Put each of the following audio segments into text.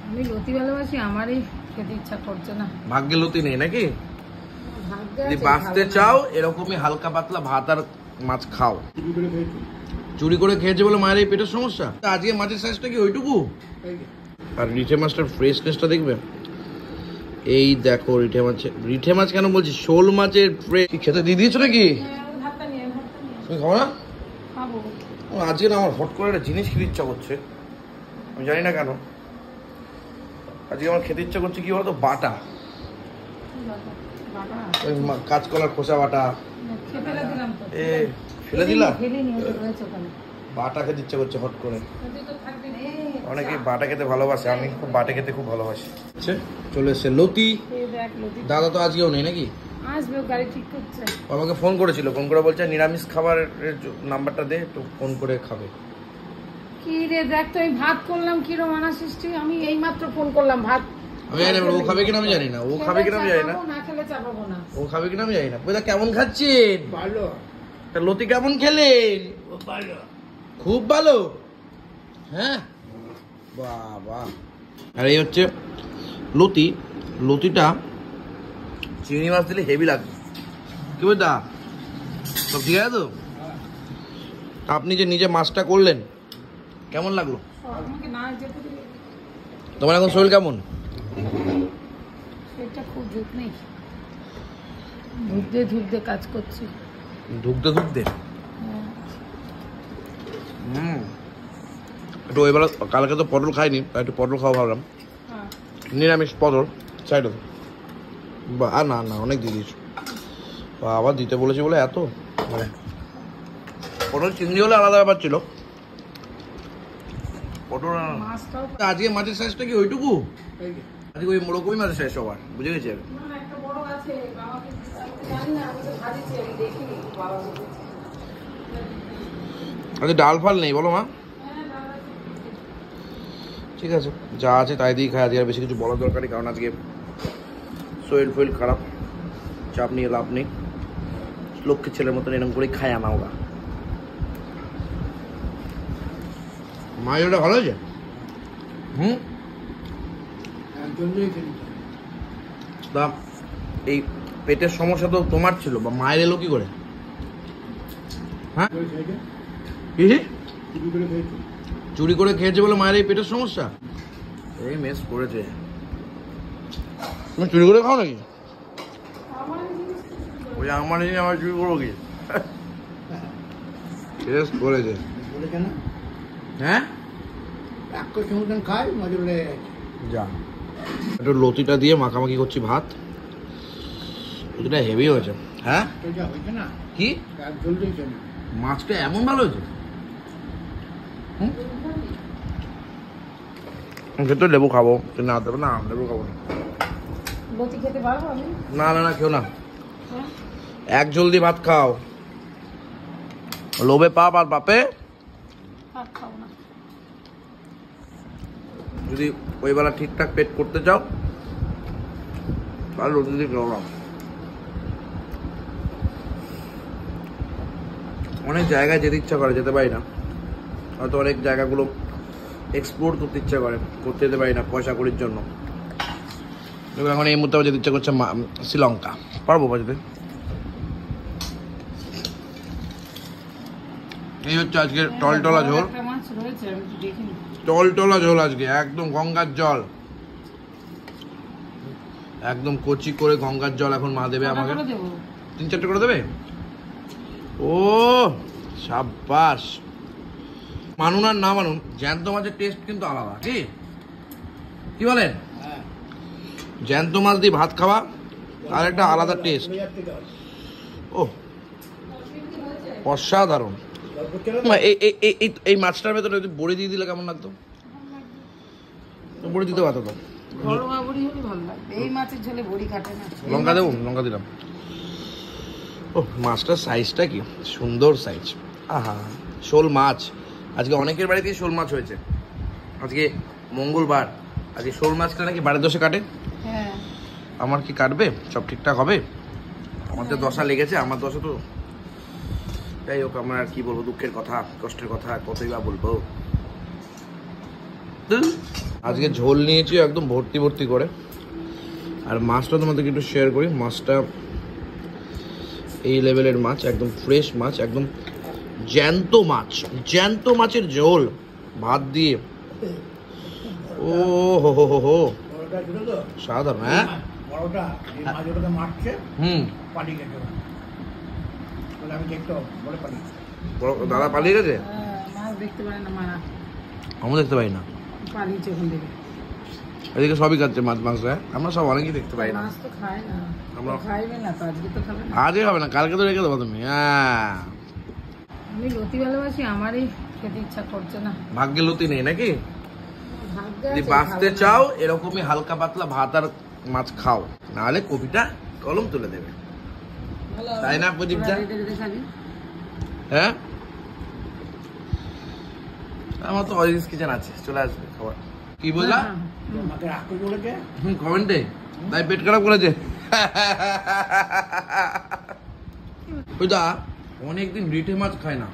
আমি লতি ভালোবাসি, আমারই খেতে ইচ্ছা করছে না। ভাগ্যে লতি নেই নাকি? যদি বাঁচতে চাও এরকমই হালকা পাতলা ভাত আর মাছ খাও। চুরি করে খেয়েছে বলে মায়ের এই পেটের সমস্যা। আজকে মাছের সাইজটা কি ওইটুকু? আর রিঠে মাছটার ফ্রেশনেসটা দেখবে। এই দেখো রিঠে মাছ কেন বলছি, শোল মাছের ফ্রেশ। খেতে দিয়ে দিয়েছো নাকি? তুমি খাবো না? আজকে না আমার হট করে একটা জিনিস খেতে ইচ্ছা করছে, আমি জানি না কেন। আজকে আমার খেতে ইচ্ছা করছে কি বলতো, বাটা, ওই কাঁচকলার খোসা বাটা। এ ফেলে দিলা? বাটা খেতে ইচ্ছা করছে হট করে। অনেকে বাটা খেতে ভালোবাসে, আমি খুব বাটা খেতে খুব ভালোবাসি। চলে এসছে লতি। দাদা তো আজকেও নেই নাকি? আসবে, গাড়ি ঠিক করছে। আমাকে ফোন করেছিল, ফোন করে বলছে নিরামিষ খাবারের নাম্বারটা দে, তো ফোন করে খাবে। কি রে দেখ তো, আমি ভাত করলাম কি রোমানা সৃষ্টি, আমি এই মাত্র ফোন করলাম ভাত। আমি জানি না ও খাবে কিনা, আমি জানি না ও খাবে কিনা, আমি জানি না না খেলে চাপাবো না। ও খাবে কিনা আমি জানি না। বুঝলা কেমন খাচ্ছেন? ভালো। লতি কেমন খেলেন? ভালো, খুব ভালো। হ্যাঁ বাবা। আর এই হচ্ছে লতি। লতিটা চিংড়ি মাছ দিলে হেভি লাগবে। কি বলতা সব ঠিক আছে তো? আপনি যে নিজে মাছটা করলেন কেমন লাগলো? তোমার এখন শরীর কেমন? খুব জোর নেই, ধুকতে ধুকতে কাজ করছি। ধুকতে ধুকতে? একটু এবার কালকে তো পটল খাইনি, তাই একটু পটল খাওয়া ভাবলাম। নিরামিষ পটল সাইড। আর না না অনেক দিয়ে দিয়েছো, আবার দিতে বলেছি বলে এত। মানে পটল চিংড়ি হলে আলাদা ব্যাপার ছিল, পটল। আজকে মাছের সাইজটা কি ওইটুকু? আজকে ওই মোড়কই মাছের সাইজ সবার, বুঝে গেছি। আচ্ছা ডাল ফাল নেই বলো মা? ঠিক আছে, যা আছে তাই দিয়ে খাই। আজকে আর বেশি কিছু বলার দরকারই, কারণ আজকে শরীর ফরীর খারাপ, চাপ নিয়ে লাভ নেই। লক্ষ্মী ছেলের মতন এরকম করেই খায় আনা ওরা। মায়ের ওটা ভালো হয়েছে? তা এই পেটের সমস্যা তো তোমার ছিল, বা মায়ের এলো কি করে? হ্যাঁ চুরি করে খেয়েছে বলে মায়ের এই পেটের সমস্যা? এই মেস করেছে। তুমি চুরি করে খাও নাকি? ওই আমার জিনিস আমার চুরি করবো কি? শেষ করেছে। হ্যাঁ খাই যা। একটু লতিটা দিয়ে মাখামাখি করছি ভাত। লতিটা হেভি হয়েছে। হ্যাঁ কি মাছটা এমন ভালো হয়েছে? খেতে লেবু খাবো, না দেবো না, লেবু খাবো না। না না না কেউ না, এক জলদি ভাত খাও। লোভে পাপ আর বাপে। যদি ওই বেলা ঠিকঠাক পেট করতে চাও তাহলে রোজ দিয়ে খাও না। অনেক জায়গায় যেতে ইচ্ছা করে, যেতে পারি না। হয়তো অনেক জায়গাগুলো এক্সপ্লোর করতে ইচ্ছা করে, করতে যেতে পারি না পয়সা করির জন্য। এখন এই মুহূর্তে যেতে ইচ্ছা করছে শ্রীলঙ্কা। পারবো বাজতে। এই হচ্ছে আজকে টলটলা ঝোল। টলটলা ঝোল আজকে একদম গঙ্গার জল, একদম কচি করে গঙ্গার জল এখন মা দেবে আমাকে। 3-4টে করে দেবে? ও সাব্বাস। মানুন আর না মানুন, জ্যান্ত মাছের টেস্ট কিন্তু আলাদা। কি বলেন? জ্যান্ত মাছ দিয়ে ভাত খাওয়া আর একটা আলাদা টেস্ট। ও অসাধারণ। এই মাছটার ভেতরে যদি বড়ি দিয়ে দিলে কেমন লাগতো? বড়ি দিতে পারতো তো। লঙ্কা দেবো, লঙ্কা দিলাম। ও মাছটার সাইজটা কি সুন্দর সাইজ। আহা শোল মাছ। আজকে অনেকের বাড়িতেই শোল মাছ হয়েছে। আজকে মঙ্গলবার, আজকে শোল মাছটা নাকি বাড়ির দশে কাটে। আমার কি কাটবে? সব ঠিকঠাক হবে? আমার তো দশা লেগেছে, আমার দশা তো। যাই হোক, আমার আর কি বলবো, দুঃখের কথা, কষ্টের কথা কতই বা বলবো। আজকে ঝোল নিয়েছি একদম ভর্তি ভর্তি করে। আর মাছটা তোমাদেরকে একটু শেয়ার করি। মাছটা এই লেভেলের মাছ, একদম ফ্রেশ মাছ, একদম জ্যান্ত মাছ, জ্যান্ত মাছের ঝোল ভাত দিয়ে। ও হো হো হো হো, সাধারণ। হ্যাঁ দাদা পালিয়ে গেছে, আমরা দেখতে পাই না। এদিকে সবই খাচ্ছে মাছ মাংস। আমরা সব অনেকই দেখতে পাই না। আজকে হবে না, কালকে তো রেখে দেবো তুমি। হ্যাঁ আমি লতি ভালোবাসি, আমারই খেতে ইচ্ছা করছে না। ভাগ্যে লতি নেই নাকি? যদি বাঁচতে চাও এরকমই হালকা পাতলা ভাত আর মাছ খাও, নাহলে কপিটা কলম তুলে দেবে, তাই না প্রদীপদা? হ্যাঁ আমার তো অরিজিৎ কিচেন আছে, চলে আসবে খাবার। কি বললা? কমেন্টে তাই পেট খারাপ করেছে। ওইটা অনেকদিন রিঠে মাছ খায় না।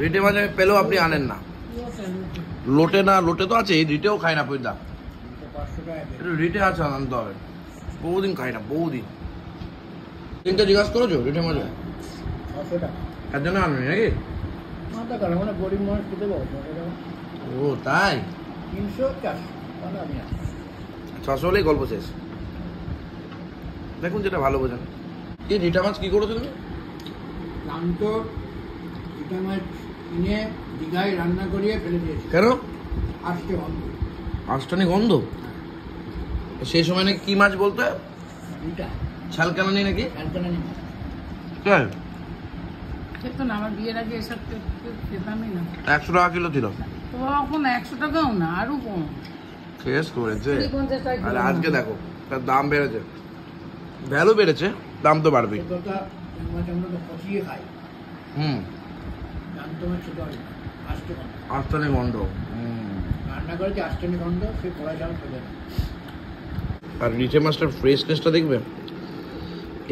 রিঠে মাছ আমি পেলেও আপনি আনেন না। লোটে না, লোটে তো আছে, রিটেও খায় না। পয়দা রিটে আছে, আনতে হবে। বহুদিন খাই না, বহুদিন। তিনটা জিজ্ঞাসা করেছো রিঠে মাছ? তার জন্য আনবি নাকি? ও তাই? 600 হলেই গল্প শেষ। দেখুন যেটা ভালো বোঝেন। এই রিঠা মাছ কি করেছো তুমি? রিঠা মাছ কিনে দীঘায় রান্না করিয়ে ফেলে দিয়েছি। কেন? আষ্টে গন্ধ। আষ্টানি গন্ধ? সেই সময় নাকি কি মাছ বলতো? রিঠা। ছালকানা নেই নাকি? ছালকানা নেই। হ্যাঁ খেতো না, আমার বিয়ের আগে এসব খেতামই না। 100 টাকা কিলো ছিল তখন। 100 টাকাও না, আরো কম। শেষ করেছে। আর আজকে দেখো তার দাম বেড়েছে, ভ্যালু বেড়েছে, দাম তো বাড়বেই। হুম, আষ্টানি গন্ধ। রান্না করেছে আষ্টানি গন্ধ, সে কড়াই চাল ফেলে। আর রিঠে মাছটার ফ্রেশনেসটা দেখবে।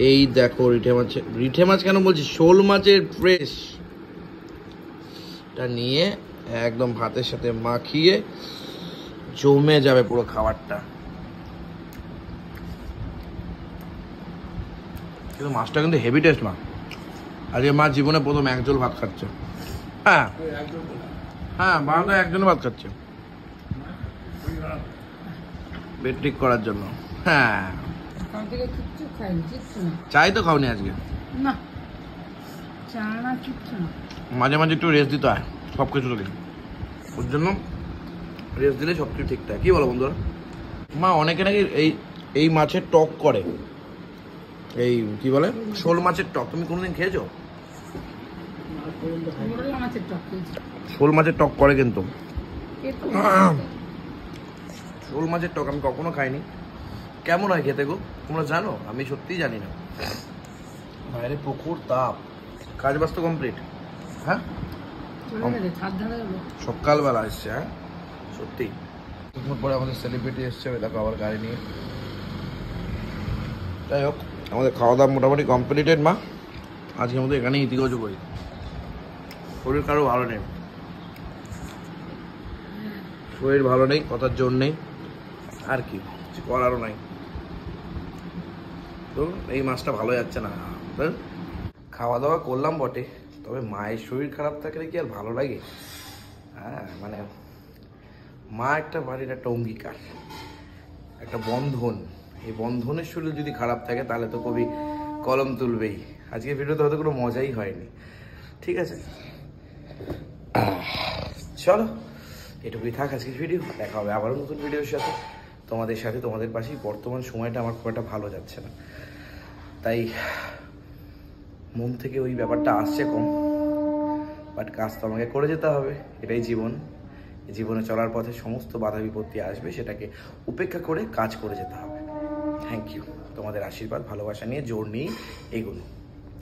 এই দেখো রিঠে মাছ, রিঠে মাছ কেন বলছি, শোল মাছের ফ্রেশটা নিয়ে একদম ভাতের সাথে মাখিয়ে জমে যাবে পুরো খাবারটা। কিন্তু মাছটা কিন্তু হেভি টেস্ট মা। আজকে মা জীবনে প্রথম একজল ভাত খাচ্ছে। হ্যাঁ হ্যাঁ, মা তো একজন ভাত খাচ্ছে পেট ঠিক করার জন্য। হ্যাঁ চাই তো খাওনি আজকে? না চা না, কিচ্ছু না। মাঝে মাঝে একটু রেস্ট দিতে হয় সব কিছু থেকে, ওর জন্য রেস্ট দিলে সব কিছু ঠিকঠাক। কি বলো বন্ধুরা? মা অনেকে নাকি এই মাছের টক করে, এই কি বলে শোল মাছের টক। তুমি কোনোদিন খেয়েছো? শোল মাছের টক করে কিন্তু। শোল মাছের টক আমি কখনো খাইনি। কেমন হয় খেতে গো তোমরা জানো? আমি সত্যিই জানি না। বাইরে প্রখর তাপ, কাজ বাজ তো কমপ্লিট। হ্যাঁ সকালবেলা এসছে। হ্যাঁ সত্যি কিছুক্ষণ পরে আমাদের সেলিব্রিটি এসছে, দেখো আবার গাড়ি নিয়ে। যাই হোক আমাদের খাওয়া দাওয়া মোটামুটি কমপ্লিটেড মা। আজকের মতো এখানেই ইতিগজ করি। শরীর কারো ভালো নেই, শরীর ভালো নেই, কথার জোর নেই, আর কি কিছু করারও নাই। তো এই মাছটা ভালো যাচ্ছে না। খাওয়া দাওয়া করলাম বটে, তবে মায়ের শরীর খারাপ থাকলে কি আর ভালো লাগে? হ্যাঁ মানে মা একটা বাড়ির একটা অঙ্গীকার, একটা বন্ধন। এই বন্ধনের শরীর যদি খারাপ থাকে তাহলে তো কবি কলম তুলবেই। আজকের ভিডিওতে হয়তো কোনো মজাই হয়নি, ঠিক আছে? চলো এটুকুই থাক আজকের ভিডিও। দেখা হবে আবারও নতুন ভিডিওর সাথে, তোমাদের সাথে, তোমাদের পাশেই। বর্তমান সময়টা আমার খুব একটা ভালো যাচ্ছে না, তাই মন থেকে ওই ব্যাপারটা আসছে কম। বাট কাজ তো আমাকে করে যেতে হবে, এটাই জীবন। জীবনে চলার পথে সমস্ত বাধা বিপত্তি আসবে, সেটাকে উপেক্ষা করে কাজ করে যেতে হবে। Thank you. তোমাদের আশীর্বাদ ভালোবাসা নিয়ে জোর নিয়েই এগোনো।